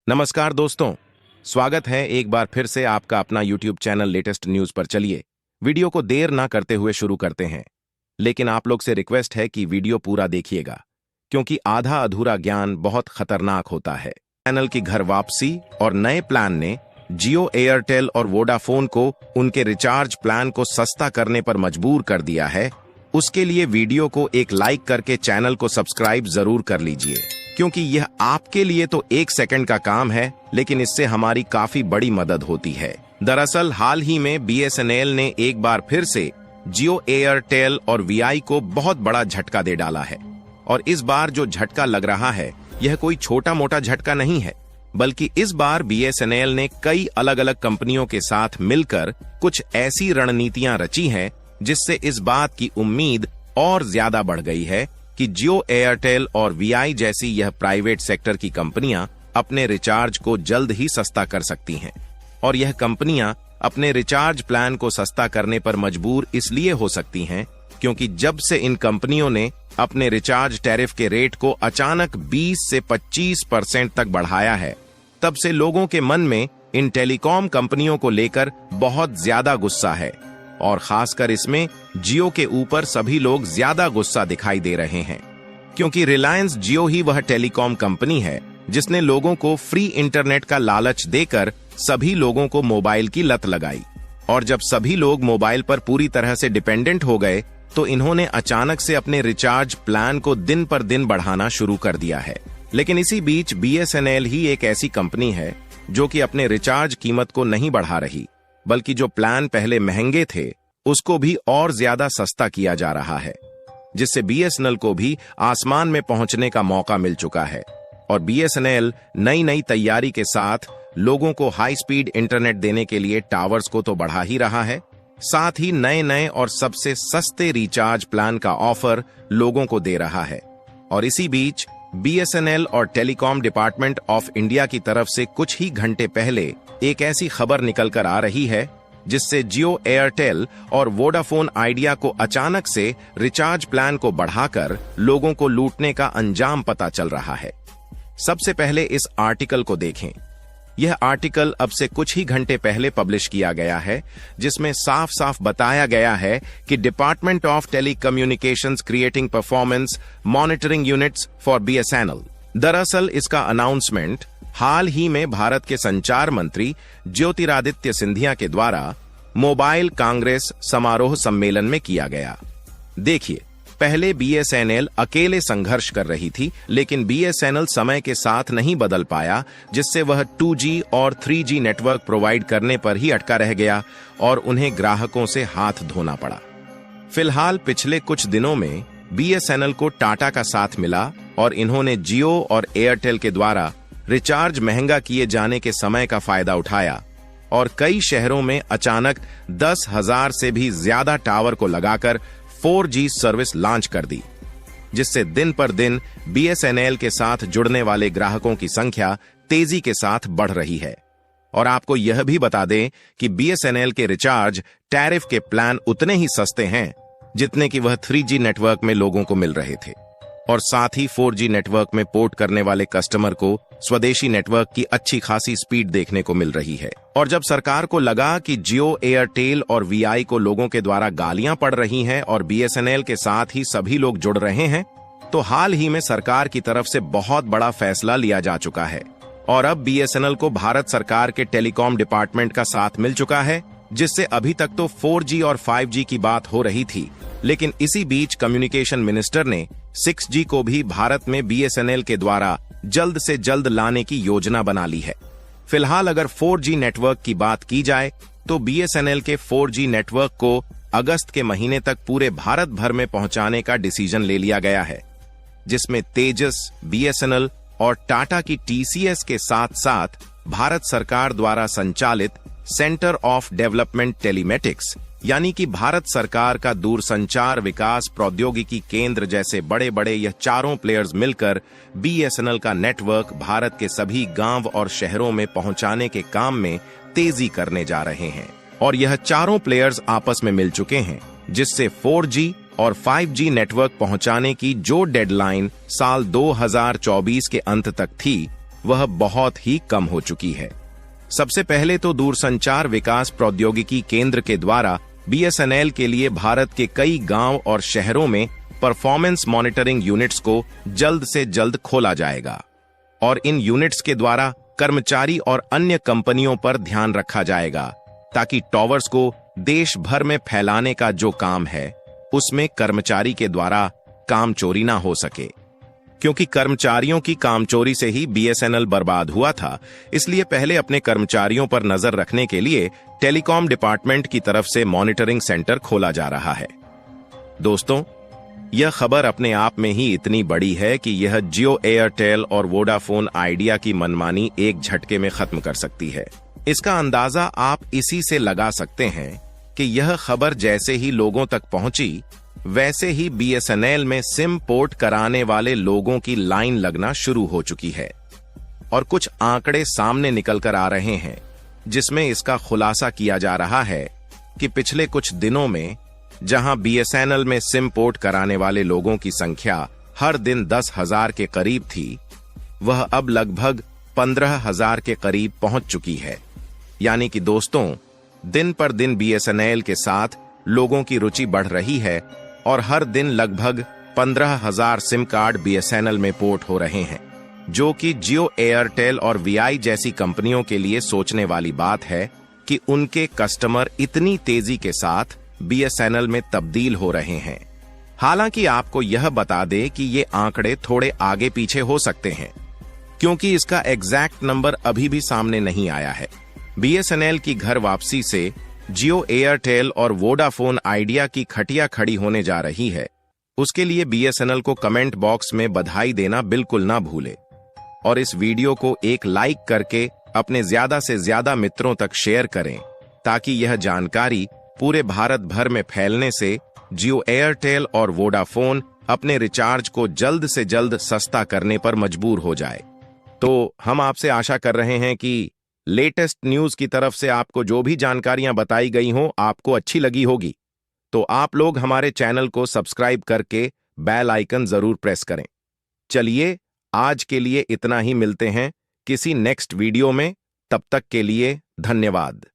नमस्कार दोस्तों, स्वागत है एक बार फिर से आपका अपना YouTube चैनल लेटेस्ट न्यूज पर। चलिए वीडियो को देर ना करते हुए शुरू करते हैं, लेकिन आप लोग से रिक्वेस्ट है कि वीडियो पूरा देखिएगा क्योंकि आधा अधूरा ज्ञान बहुत खतरनाक होता है। चैनल की घर वापसी और नए प्लान ने जियो, एयरटेल और वोडाफोन को उनके रिचार्ज प्लान को सस्ता करने पर मजबूर कर दिया है। उसके लिए वीडियो को एक लाइक करके चैनल को सब्सक्राइब जरूर कर लीजिए, क्योंकि यह आपके लिए तो 1 सेकंड का काम है, लेकिन इससे हमारी काफी बड़ी मदद होती है। दरअसल हाल ही में BSNL ने एक बार फिर से जियो, एयरटेल और VI को बहुत बड़ा झटका दे डाला है। और इस बार जो झटका लग रहा है यह कोई छोटा मोटा झटका नहीं है, बल्कि इस बार BSNL ने कई अलग अलग कंपनियों के साथ मिलकर कुछ ऐसी रणनीतियां रची हैं जिससे इस बात की उम्मीद और ज्यादा बढ़ गई है कि जियो, एयरटेल और VI जैसी यह प्राइवेट सेक्टर की कंपनियां अपने रिचार्ज को जल्द ही सस्ता कर सकती हैं। और यह कंपनियां अपने रिचार्ज प्लान को सस्ता करने पर मजबूर इसलिए हो सकती हैं क्योंकि जब से इन कंपनियों ने अपने रिचार्ज टैरिफ के रेट को अचानक 20 से 25% तक बढ़ाया है, तब से लोगों के मन में इन टेलीकॉम कंपनियों को लेकर बहुत ज्यादा गुस्सा है। और खासकर इसमें जियो के ऊपर सभी लोग ज्यादा गुस्सा दिखाई दे रहे हैं, क्योंकि रिलायंस जियो ही वह टेलीकॉम कंपनी है जिसने लोगों को फ्री इंटरनेट का लालच देकर सभी लोगों को मोबाइल की लत लगाई। और जब सभी लोग मोबाइल पर पूरी तरह से डिपेंडेंट हो गए तो इन्होंने अचानक से अपने रिचार्ज प्लान को दिन पर दिन बढ़ाना शुरू कर दिया है। लेकिन इसी बीच BSNL ही एक ऐसी कंपनी है जो कि अपने रिचार्ज कीमत को नहीं बढ़ा रही, बल्कि जो प्लान पहले महंगे थे उसको भी और ज्यादा सस्ता किया जा रहा है, जिससे BSNL को भी आसमान में पहुंचने का मौका मिल चुका है। और BSNL नई नई तैयारी के साथ लोगों को हाई स्पीड इंटरनेट देने के लिए टावर्स को तो बढ़ा ही रहा है, साथ ही नए नए और सबसे सस्ते रिचार्ज प्लान का ऑफर लोगों को दे रहा है। और इसी बीच BSNL और टेलीकॉम डिपार्टमेंट ऑफ इंडिया की तरफ से कुछ ही घंटे पहले एक ऐसी खबर निकल कर आ रही है जिससे जियो, एयरटेल और वोडाफोन आइडिया को अचानक से रिचार्ज प्लान को बढ़ाकर लोगों को लूटने का अंजाम पता चल रहा है। सबसे पहले इस आर्टिकल को देखें। यह आर्टिकल अब से कुछ ही घंटे पहले पब्लिश किया गया है, जिसमें साफ साफ बताया गया है कि department of telecommunications creating performance monitoring units for BSNL। दरअसल इसका अनाउंसमेंट हाल ही में भारत के संचार मंत्री ज्योतिरादित्य सिंधिया के द्वारा मोबाइल कांग्रेस समारोह सम्मेलन में किया गया। देखिए, पहले BSNL अकेले संघर्ष कर रही थी, लेकिन BSNL समय के साथ नहीं बदल पाया, जिससे वह 2G और 3G नेटवर्क प्रोवाइड करने पर ही अटका रह गया और उन्हें ग्राहकों से हाथ धोना पड़ा। फिलहाल पिछले कुछ दिनों में BSNL को टाटा का साथ मिला और इन्होंने जियो और एयरटेल के द्वारा रिचार्ज महंगा किए जाने के समय का फायदा उठाया और कई शहरों में अचानक 10,000 से भी ज्यादा टावर को लगाकर 4G सर्विस लॉन्च कर दी, जिससे दिन पर दिन BSNL के साथ जुड़ने वाले ग्राहकों की संख्या तेजी के साथ बढ़ रही है। और आपको यह भी बता दें कि BSNL के रिचार्ज टैरिफ के प्लान उतने ही सस्ते हैं जितने कि वह 3G नेटवर्क में लोगों को मिल रहे थे। और साथ ही 4G नेटवर्क में पोर्ट करने वाले कस्टमर को स्वदेशी नेटवर्क की अच्छी खासी स्पीड देखने को मिल रही है। और जब सरकार को लगा कि जियो, एयरटेल और VI को लोगों के द्वारा गालियां पड़ रही हैं और BSNL के साथ ही सभी लोग जुड़ रहे हैं, तो हाल ही में सरकार की तरफ से बहुत बड़ा फैसला लिया जा चुका है। और अब BSNL को भारत सरकार के टेलीकॉम डिपार्टमेंट का साथ मिल चुका है, जिससे अभी तक तो 4G और 5G की बात हो रही थी, लेकिन इसी बीच कम्युनिकेशन मिनिस्टर ने 6G को भी भारत में BSNL के द्वारा जल्द से जल्द लाने की योजना बना ली है। फिलहाल अगर 4G नेटवर्क की बात की जाए तो BSNL के 4G नेटवर्क को अगस्त के महीने तक पूरे भारत भर में पहुंचाने का डिसीजन ले लिया गया है, जिसमें तेजस, BSNL और टाटा की TCS के साथ साथ भारत सरकार द्वारा संचालित सेंटर ऑफ डेवलपमेंट टेलीमेटिक्स यानी कि भारत सरकार का दूरसंचार विकास प्रौद्योगिकी केंद्र जैसे बड़े बड़े यह चारों प्लेयर्स मिलकर BSNL का नेटवर्क भारत के सभी गांव और शहरों में पहुंचाने के काम में तेजी करने जा रहे हैं। और यह चारों प्लेयर्स आपस में मिल चुके हैं, जिससे 4G और 5G नेटवर्क पहुंचाने की जो डेडलाइन साल 2024 के अंत तक थी, वह बहुत ही कम हो चुकी है। सबसे पहले तो दूरसंचार विकास प्रौद्योगिकी केंद्र के द्वारा बीएसएनएल के लिए भारत के कई गांव और शहरों में परफॉर्मेंस मॉनिटरिंग यूनिट्स को जल्द से जल्द खोला जाएगा और इन यूनिट्स के द्वारा कर्मचारी और अन्य कंपनियों पर ध्यान रखा जाएगा ताकि टॉवर्स को देश भर में फैलाने का जो काम है उसमें कर्मचारी के द्वारा काम चोरी ना हो सके, क्योंकि कर्मचारियों की कामचोरी से ही बीएसएनएल बर्बाद हुआ था। इसलिए पहले अपने कर्मचारियों पर नजर रखने के लिए टेलीकॉम डिपार्टमेंट की तरफ से मॉनिटरिंग सेंटर खोला जा रहा है। दोस्तों, यह खबर अपने आप में ही इतनी बड़ी है कि यह जियो, एयरटेल और वोडाफोन आइडिया की मनमानी एक झटके में खत्म कर सकती है। इसका अंदाजा आप इसी से लगा सकते हैं कि यह खबर जैसे ही लोगों तक पहुंची, वैसे ही बीएसएनएल में सिम पोर्ट कराने वाले लोगों की लाइन लगना शुरू हो चुकी है और कुछ आंकड़े सामने निकलकर आ रहे हैं जिसमें इसका खुलासा किया जा रहा है कि पिछले कुछ दिनों में जहां बीएसएनएल में सिम पोर्ट कराने वाले लोगों की संख्या हर दिन 10,000 के करीब थी, वह अब लगभग 15,000 के करीब पहुंच चुकी है। यानी कि दोस्तों, दिन पर दिन बीएसएनएल के साथ लोगों की रुचि बढ़ रही है और हर दिन लगभग 15,000 सिम कार्ड बीएसएनएल में पोर्ट हो रहे हैं, जो कि जियो, एयरटेल और वीआई जैसी कंपनियों के लिए सोचने वाली बात है कि उनके कस्टमर इतनी तेजी के साथ बीएसएनएल में तब्दील हो रहे हैं। हालांकि आपको यह बता दें कि ये आंकड़े थोड़े आगे पीछे हो सकते हैं, क्योंकि इसका एग्जैक्ट नंबर अभी भी सामने नहीं आया है। बीएसएनएल की घर वापसी से जियो, एयरटेल और वोडाफोन आइडिया की खटिया खड़ी होने जा रही है। उसके लिए बीएसएनएल को कमेंट बॉक्स में बधाई देना बिल्कुल ना भूले और इस वीडियो को एक लाइक करके अपने ज्यादा से ज्यादा मित्रों तक शेयर करें ताकि यह जानकारी पूरे भारत भर में फैलने से जियो, एयरटेल और वोडाफोन अपने रिचार्ज को जल्द से जल्द सस्ता करने पर मजबूर हो जाए। तो हम आपसे आशा कर रहे हैं कि लेटेस्ट न्यूज की तरफ से आपको जो भी जानकारियां बताई गई हों आपको अच्छी लगी होगी, तो आप लोग हमारे चैनल को सब्सक्राइब करके बेल आइकन जरूर प्रेस करें। चलिए, आज के लिए इतना ही। मिलते हैं किसी नेक्स्ट वीडियो में। तब तक के लिए धन्यवाद।